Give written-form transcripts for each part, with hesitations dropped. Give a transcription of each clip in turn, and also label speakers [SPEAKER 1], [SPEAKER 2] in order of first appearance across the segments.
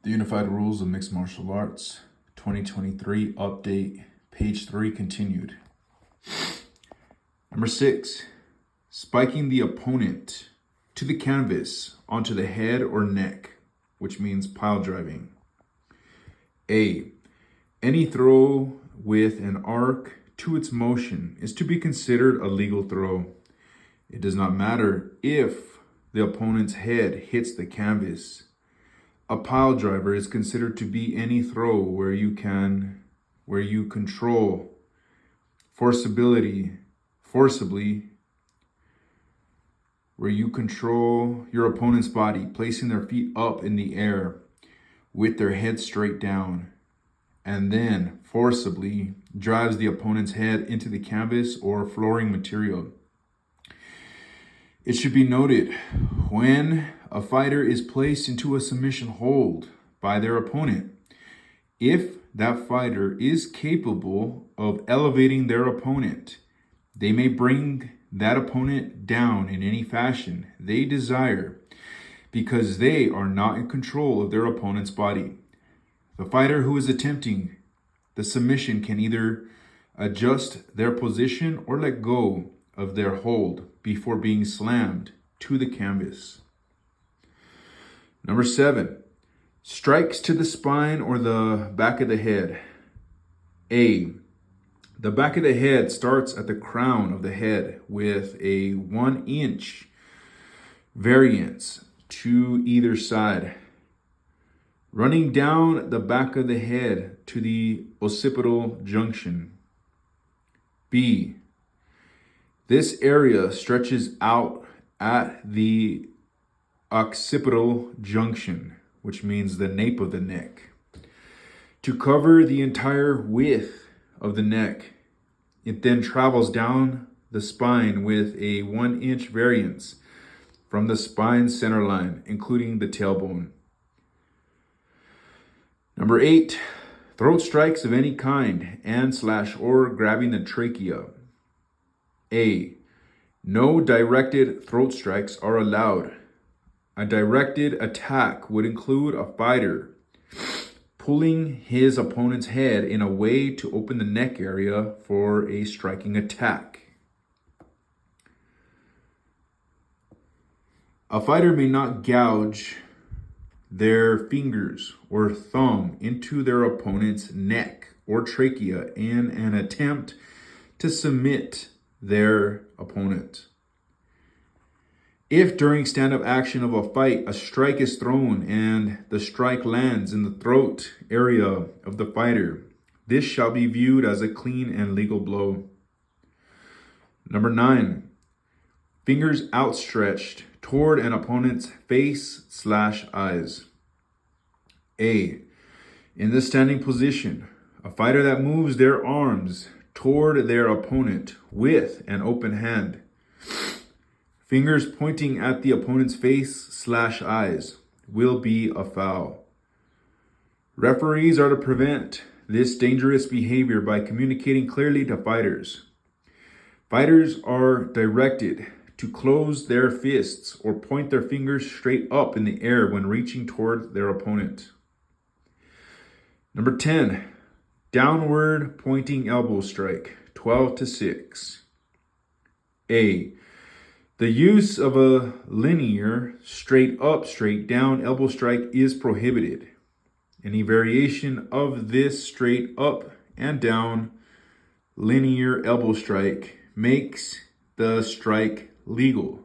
[SPEAKER 1] The Unified Rules of Mixed Martial Arts, 2023 update, page 3 continued. Number 6, spiking the opponent to the canvas onto the head or neck, which means pile driving. A, any throw with an arc to its motion is to be considered a legal throw. It does not matter if the opponent's head hits the canvas. A pile driver is considered to be any throw where you control forcibly, where you control your opponent's body, placing their feet up in the air with their head straight down, and then forcibly drives the opponent's head into the canvas or flooring material. It should be noted, when a fighter is placed into a submission hold by their opponent, if that fighter is capable of elevating their opponent, they may bring that opponent down in any fashion they desire because they are not in control of their opponent's body. The fighter who is attempting the submission can either adjust their position or let go of their hold before being slammed to the canvas. Number 7, strikes to the spine or the back of the head. A, the back of the head starts at the crown of the head with a 1-inch variance to either side, running down the back of the head to the occipital junction. B, this area stretches out at the occipital junction, which means the nape of the neck, to cover the entire width of the neck. It then travels down the spine with a 1-inch variance from the spine center line, including the tailbone. Number 8, throat strikes of any kind and/or grabbing the trachea. A, no directed throat strikes are allowed. A directed attack would include a fighter pulling his opponent's head in a way to open the neck area for a striking attack. A fighter may not gouge their fingers or thumb into their opponent's neck or trachea in an attempt to submit their opponent. If during stand-up action of a fight, a strike is thrown and the strike lands in the throat area of the fighter, this shall be viewed as a clean and legal blow. Number 9, fingers outstretched toward an opponent's face/eyes. A, in the standing position, a fighter that moves their arms toward their opponent with an open hand, fingers pointing at the opponent's face/eyes, will be a foul. Referees are to prevent this dangerous behavior by communicating clearly to fighters. Fighters are directed to close their fists or point their fingers straight up in the air when reaching toward their opponent. Number 10, downward pointing elbow strike, 12-6. A, the use of a linear straight up, straight down elbow strike is prohibited. Any variation of this straight up and down linear elbow strike makes the strike legal.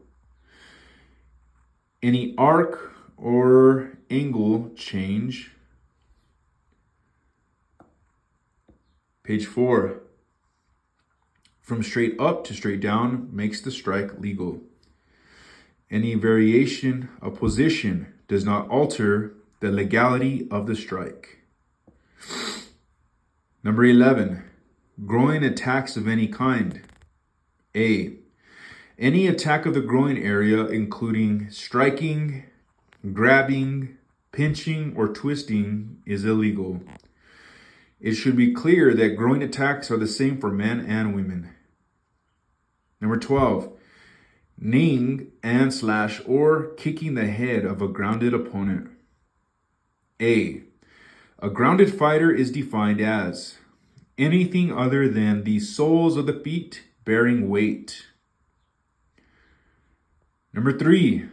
[SPEAKER 1] Any arc or angle change. Page 4. From straight up to straight down makes the strike legal. Any variation of position does not alter the legality of the strike. Number 11, groin attacks of any kind. A, any attack of the groin area, including striking, grabbing, pinching, or twisting, is illegal. It should be clear that groin attacks are the same for men and women. Number 12, kneeing and/or kicking the head of a grounded opponent. A grounded fighter is defined as anything other than the soles of the feet bearing weight. Number 3,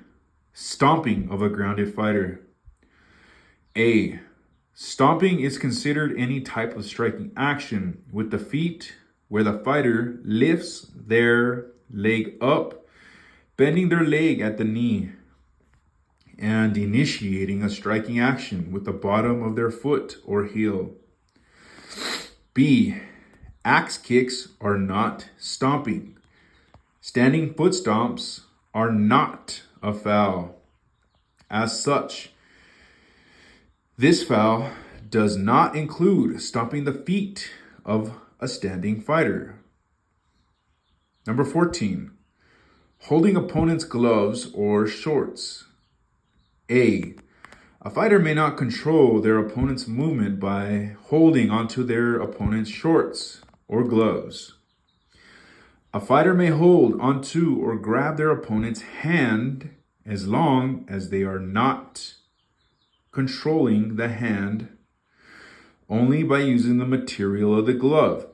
[SPEAKER 1] stomping of a grounded fighter. A, stomping is considered any type of striking action with the feet where the fighter lifts their leg up, bending their leg at the knee, and initiating a striking action with the bottom of their foot or heel. B, axe kicks are not stomping. Standing foot stomps are not a foul. As such, this foul does not include stomping the feet of a standing fighter. Number 14, holding opponent's gloves or shorts. A fighter may not control their opponent's movement by holding onto their opponent's shorts or gloves. A fighter may hold onto or grab their opponent's hand as long as they are not controlling the hand only by using the material of the glove,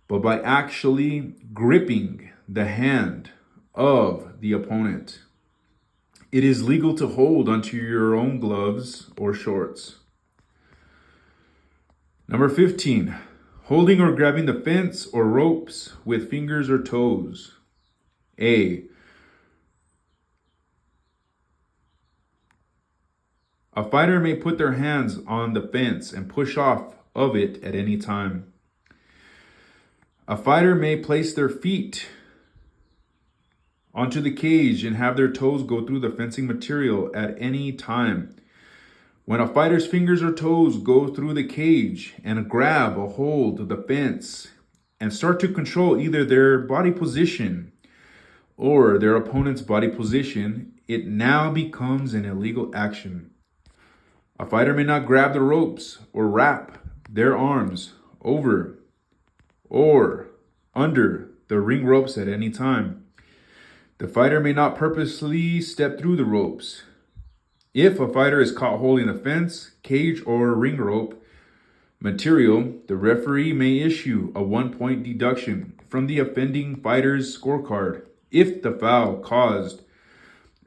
[SPEAKER 1] but by actually gripping the hand of the opponent. It is legal to hold onto your own gloves or shorts. Number 15, holding or grabbing the fence or ropes with fingers or toes. A fighter may put their hands on the fence and push off of it at any time. A fighter may place their feet onto the cage and have their toes go through the fencing material at any time. When a fighter's fingers or toes go through the cage and grab a hold of the fence and start to control either their body position or their opponent's body position, it now becomes an illegal action. A fighter may not grab the ropes or wrap their arms over or under the ring ropes at any time. The fighter may not purposely step through the ropes. If a fighter is caught holding the fence, cage, or ring rope material, the referee may issue a 1-point deduction from the offending fighter's scorecard if the foul caused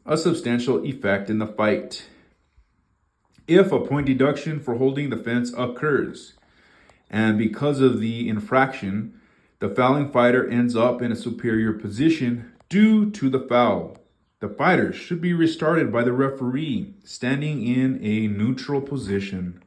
[SPEAKER 1] a substantial effect in the fight. If a point deduction for holding the fence occurs, and because of the infraction, the fouling fighter ends up in a superior position due to the foul, the fighter should be restarted by the referee standing in a neutral position.